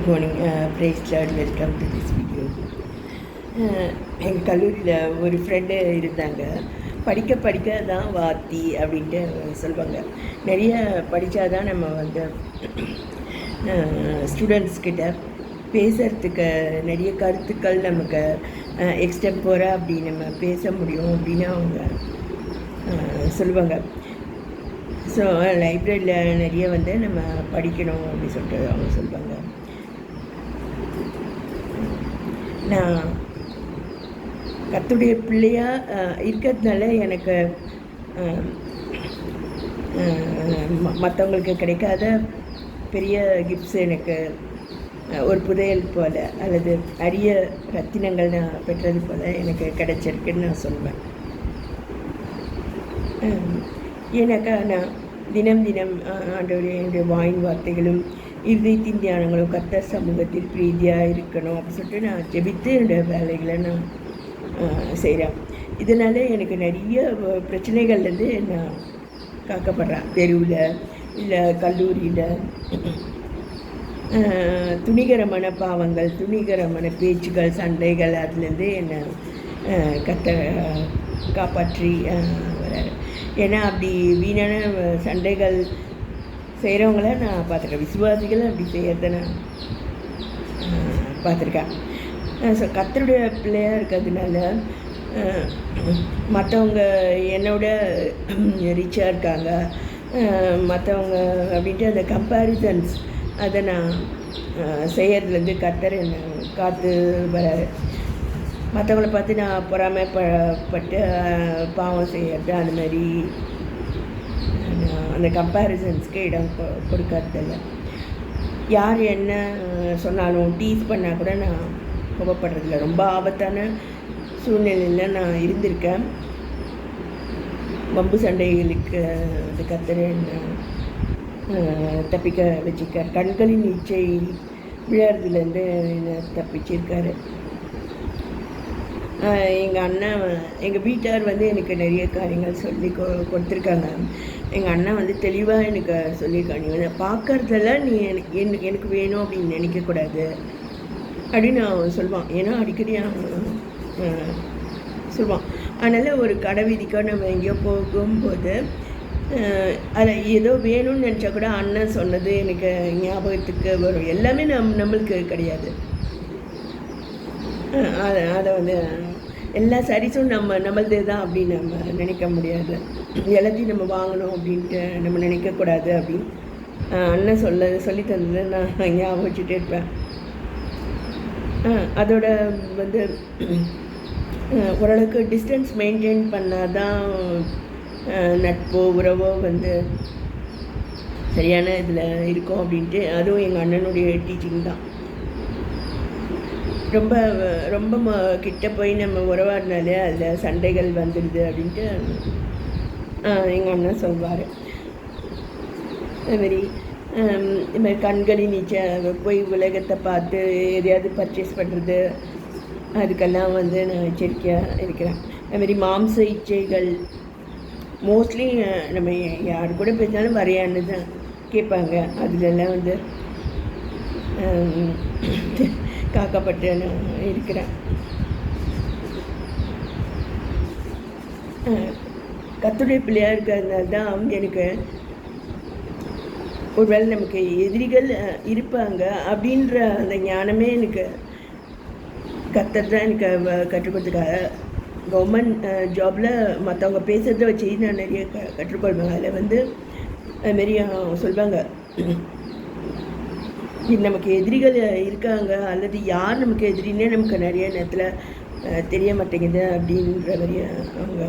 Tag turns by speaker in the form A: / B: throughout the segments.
A: Good morning. Praise lord. Welcome to this video. எங்கள் கல்லூரியில் ஒரு ஃப்ரெண்டு இருந்தாங்க. படிக்க தான் வாத்தி அப்படின்ட்டு சொல்லுவாங்க. நிறைய படித்தா தான் நம்ம வந்து ஸ்டூடெண்ட்ஸ்கிட்ட பேசுகிறதுக்கு நிறைய கருத்துக்கள் நமக்கு எக்ஸ்டெம்போராக அப்படி நம்ம பேச முடியும் அப்படின்னு அவங்க சொல்லுவாங்க. ஸோ லைப்ரரியில் நிறைய வந்து நம்ம படிக்கணும் அப்படின்னு சொல்லிட்டு அவங்க சொல்லுவாங்க. நான் கர்த்தருடைய பிள்ளையாக இருக்கிறதுனால எனக்கு மற்றவங்களுக்கு கிடைக்காத பெரிய கிஃப்ட்ஸ் எனக்கு ஒரு புதையல் போல் அல்லது அரிய ரத்தினங்கள் நான் பெற்றது போல் எனக்கு கிடைச்சிருக்குன்னு நான் சொல்லுவேன். ஏன்னாக்கா நான் தினம் ஆண்டவருடைய வாயின் வார்த்தைகளும் இருதயத்தின் தியானங்களும் கர்த்தர் சமூகத்தில் பிரீதியாக இருக்கணும் அப்படின்னு சொல்லிட்டு நான் ஜெபித்து என்னுடைய வேலைகளை நான் செய்கிறேன். இதனால் எனக்கு நிறைய பிரச்சனைகள்லேருந்து நான் காக்கப்படுறேன். தெருவில் இல்லை கல்லூரியில் துணிகரமான பாவங்கள், துணிகரமான பேச்சுகள், சண்டைகள் அதுலேருந்து என்னை காப்பாற்றி வர்றாரு. ஏன்னா அப்படி வீணான சண்டைகள் செய்கிறவங்கள நான் பார்த்துருக்கேன். விசுவாசிகளை அப்படி செய்கிறத நான் பார்த்துருக்கேன். ஸோ கர்த்தருடைய பிள்ளையாக இருக்கிறதுனால மற்றவங்க என்னோட ரிச்சாக இருக்காங்க, மற்றவங்க அப்படின்ட்டு அந்த கம்பேரிசன்ஸ் அதை நான் செய்கிறதுலேருந்து கர்த்தர் என்னை காத்து வராரு. மற்றவங்கள பார்த்து நான் பொறாமைப்பட்டு பாவம் செய்கிறது அந்த மாதிரி அந்த கம்பேரிசன்ஸ்க்கு இடம் கொடுக்கறதில்ல. யார் என்ன சொன்னாலும் டீஸ் பண்ணால் கூட நான் கோபப்படுறதில்ல. ரொம்ப ஆபத்தான சூழ்நிலையில் நான் இருந்திருக்கேன். வம்பு சண்டைகளுக்கு அந்த கர்த்தர் என்ன தப்பிக்க வச்சுருக்கார். கண்களின் இச்சை விழாறதுலேருந்து என்னை தப்பிச்சிருக்காரு. எங்கள் அண்ணன், எங்கள் வீட்டார் வந்து எனக்கு நிறைய காரியங்கள் சொல்லி கொடுத்துருக்காங்க. எங்கள் அண்ணன் வந்து தெளிவாக எனக்கு சொல்லியிருக்காங்க, நீ வந்து பார்க்கறதெல்லாம் நீ எனக்கு வேணும் அப்படின்னு நினைக்கக்கூடாது அப்படின்னு அவன் சொல்லுவான். ஏன்னா அடிக்கடி அவன் சொல்லுவான். அதனால் ஒரு கடை வீதிக்கோ நம்ம எங்கேயோ போகும்போது அதில் ஏதோ வேணும்னு நினச்சா கூட அண்ணன் சொன்னது எனக்கு ஞாபகத்துக்கு வரும். எல்லாமே நம்மளுக்கு கிடையாது. அதை வந்து எல்லா சாரீஸும் நம்மளது தான் அப்படின்னு நம்ம நினைக்க முடியாது. எல்லாத்தையும் நம்ம வாங்கணும் அப்படின்ட்டு நம்ம நினைக்கக்கூடாது அப்படின்னு அண்ணன் சொல்லி தந்தது நான் ஞாபகம் வச்சுட்டே இருப்பேன். அதோட வந்து ஓரளவுக்கு டிஸ்டன்ஸ் மெயின்டைன் பண்ணால் தான் நட்போ உறவோ வந்து சரியான இதில் இருக்கும் அப்படின்ட்டு அதுவும் எங்கள் அண்ணனுடைய டீச்சிங் தான். ரொம்ப கிட்ட போய் நம்ம உறவாடினாலே அதில் சண்டைகள் வந்துடுது அப்படின்ட்டு எங்கள் அண்ணன் சொல்வார். அதுமாரி இதுமாதிரி கண்களின் நீச்சல் போய் உலகத்தை பார்த்து எதையாவது பர்ச்சேஸ் பண்ணுறது அதுக்கெல்லாம் வந்து நான் எச்சரிக்கையாக இருக்கிறேன். அதுமாரி மாம்ச இச்சைகள் மோஸ்ட்லி நம்ம யார் கூட பேசினாலும் வரையான்னு தான் கேட்பாங்க. அதுலெல்லாம் வந்து காக்கப்பட்டு நான் இருக்கிறேன். கர்த்தருடைய பிள்ளையாக இருக்கிறதுனால தான் எனக்கு ஒருவேளை நமக்கு எதிரிகள் இருப்பாங்க அப்படின்ற அந்த ஞானமே எனக்கு கர்த்தர் தான் எனக்கு கற்றுக் கொடுத்துருக்காங்க. கவர்மெண்ட் ஜாபில் மற்றவங்க பேசுகிறத வச்சு நான் நிறைய கற்றுக்கொள்வேன். அதில் வந்து அதுமாரி சொல்லுவாங்க, நமக்கு எதிரிகள் இருக்காங்க அல்லது யார் நமக்கு எதிரின்னே நமக்கு நிறைய நேரத்தில் தெரிய மாட்டேங்குது அப்படின்ற மாதிரி அவங்க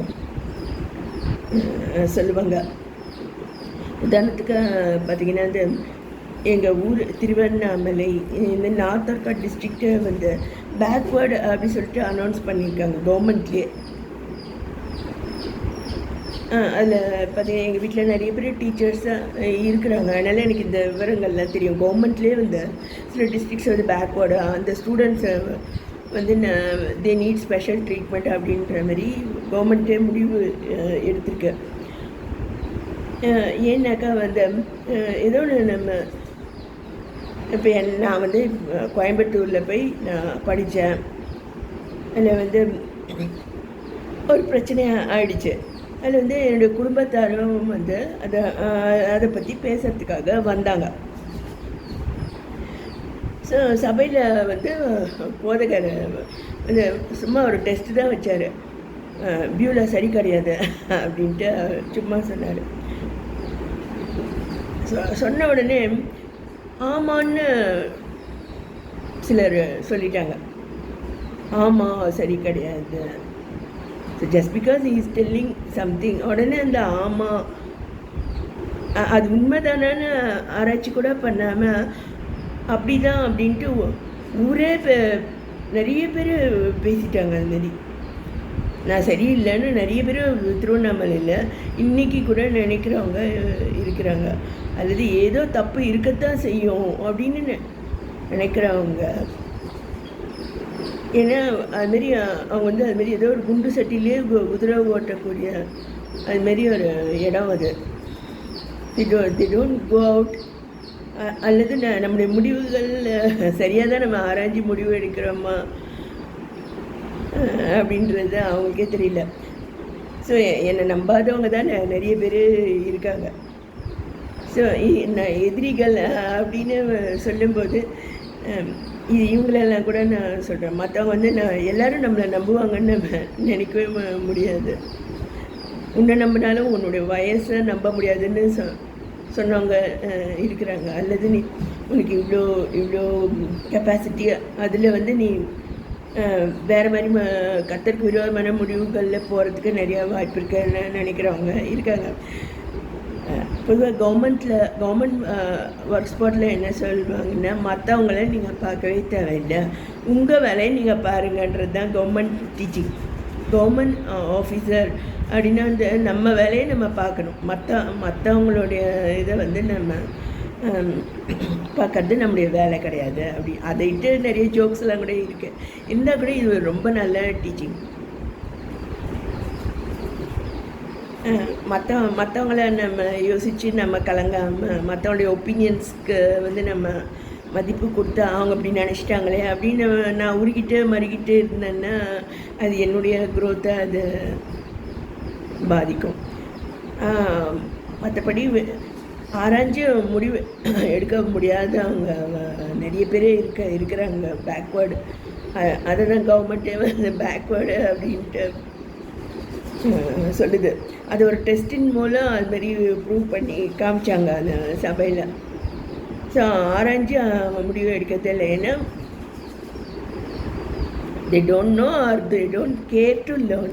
A: சொல்லுவாங்க. உதாரணத்துக்கு பார்த்திங்கன்னா இந்த எங்கள் ஊர் திருவண்ணாமலை இந்த நார்த் ஆர்காட் டிஸ்ட்ரிக்டை வந்து பேக்வேர்டு அப்படி சொல்லிட்டு அனௌன்ஸ் பண்ணியிருக்காங்க கவர்மெண்ட்லேயே. அதில் பார்த்தீங்கன்னா எங்கள் வீட்டில் நிறைய பேர் டீச்சர்ஸாக இருக்கிறாங்க. அதனால் எனக்கு இந்த விவரங்கள்லாம் தெரியும். கவர்மெண்ட்லேயே வந்து சில டிஸ்ட்ரிக்ஸ் வந்து பேக்வேர்டு அந்த ஸ்டூடெண்ட்ஸை வந்து தே நீட் ஸ்பெஷல் ட்ரீட்மெண்ட் அப்படின்ற மாதிரி கவர்மெண்ட்டே முடிவு எடுத்திருக்கு. ஏன்னாக்கா வந்து ஏதோ நம்ம இப்போ நான் வந்து கோயம்புத்தூரில் போய் நான் படித்தேன். அதில் வந்து ஒரு பிரச்சனை ஆயிடுச்சு. அதில் வந்து என்னுடைய குடும்பத்தாரும் வந்து அதை பற்றி பேசுகிறதுக்காக வந்தாங்க. ஸோ சபையில் வந்து போதகர் வந்து சும்மா ஒரு டெஸ்ட்டு தான் வச்சார். பியூலா சரி கிடையாது அப்படின்ட்டு சும்மா சொன்னார். சொன்ன உடனே ஆமான்னு சிலர் சொல்லிட்டாங்க. ஆமாம் சரி கிடையாது. So just because he is telling something, உடனே அந்த ஆமாம் அது உண்மைதானு ஆராய்ச்சி கூட பண்ணாமல் அப்படி தான் அப்படின்ட்டு ஊரே நிறைய பேர் பேசிட்டாங்க. அதுமாரி நான் சரியில்லைன்னு நிறைய பேர் திருவண்ணாமலையில் இன்றைக்கி கூட நினைக்கிறவங்க இருக்கிறாங்க. அல்லது ஏதோ தப்பு இருக்கத்தான் செய்யும் அப்படின்னு நினைக்கிறவங்க. ஏன்னா அதுமாரி அவங்க வந்து அதுமாரி ஏதோ ஒரு குண்டு சட்டிலே குதிரை ஓட்டக்கூடிய அதுமாரி ஒரு இடம் அது. The don't go out. அல்லது நம்முடைய முடிவுகள் சரியாக தான் நம்ம ஆராய்ச்சி முடிவு எடுக்கிறோமா அப்படின்றது அவங்களுக்கே தெரியல. ஸோ என்னை நம்பாதவங்க தான் நிறைய பேர் இருக்காங்க. ஸோ நான் எதிரிகள் அப்படின்னு சொல்லும்போது இவங்களெல்லாம் கூட நான் சொல்கிறேன். மற்றவங்க வந்து எல்லோரும் நம்மளை நம்புவாங்கன்னு நினைக்கவே முடியாது. உன்னை நம்பினாலும் உன்னுடைய வயசை நம்ப முடியாதுன்னு சொன்னவங்க இருக்கிறாங்க. அல்லது நீ உனக்கு இவ்வளோ கெப்பாசிட்டி அதில் வந்து நீ வேறு மாதிரி கர்த்தருக்கு விரோதமான முடிவுகளில் போகிறதுக்கு நிறையா வாய்ப்பு இருக்குன்னு நினைக்கிறவங்க இருக்காங்க. பொதுவாக கவர்மெண்ட் ஒர்க் ஸ்பாட்டில் என்ன சொல்லுவாங்கன்னா, மற்றவங்கள நீங்கள் பார்க்கவே தேவையில்லை, உங்கள் வேலையை நீங்கள் பாருங்கன்றது தான் கவர்மெண்ட் டீச்சிங். கவர்மெண்ட் ஆஃபீஸர் அப்படின்னா வந்து நம்ம வேலையை நம்ம பார்க்கணும். மற்றவங்களுடைய இதை வந்து நம்ம பார்க்கறது நம்முடைய வேலை கிடையாது. அப்படி அதைட்டு நிறைய ஜோக்ஸ்லாம் கூட இருக்குது. இருந்தால் கூட இது ரொம்ப நல்ல டீச்சிங். மற்றவங்கள நம்ம யோசித்து நம்ம கலங்காமல் மற்றவங்களுடைய ஒப்பீனியன்ஸ்க்கு வந்து நம்ம மதிப்பு கொடுத்து அவங்க அப்படி நினச்சிட்டாங்களே அப்படின்னு நான் உருகிட்டு மறுகிட்டு இருந்தேன்னா அது என்னுடைய குரோத்தை அது பாதிக்கும். மற்றபடி ஆராய்ச்சி முடிவு எடுக்க முடியாத அவங்க நிறைய பேர் இருக்கிறாங்க பேக்வேர்டு. அதை தான் கவர்மெண்ட்டே வந்து பேக்வேர்டு அப்படின்ட்டு சொல்லுது. அது ஒரு டெஸ்டின் மூலம் அதுமாரி ப்ரூவ் பண்ணி காமிச்சாங்க அந்த சபையில். ஸோ ஆராய்ச்சி முடிவு எடுக்கிறது இல்லை. ஏன்னா they don't know or they don't care to learn.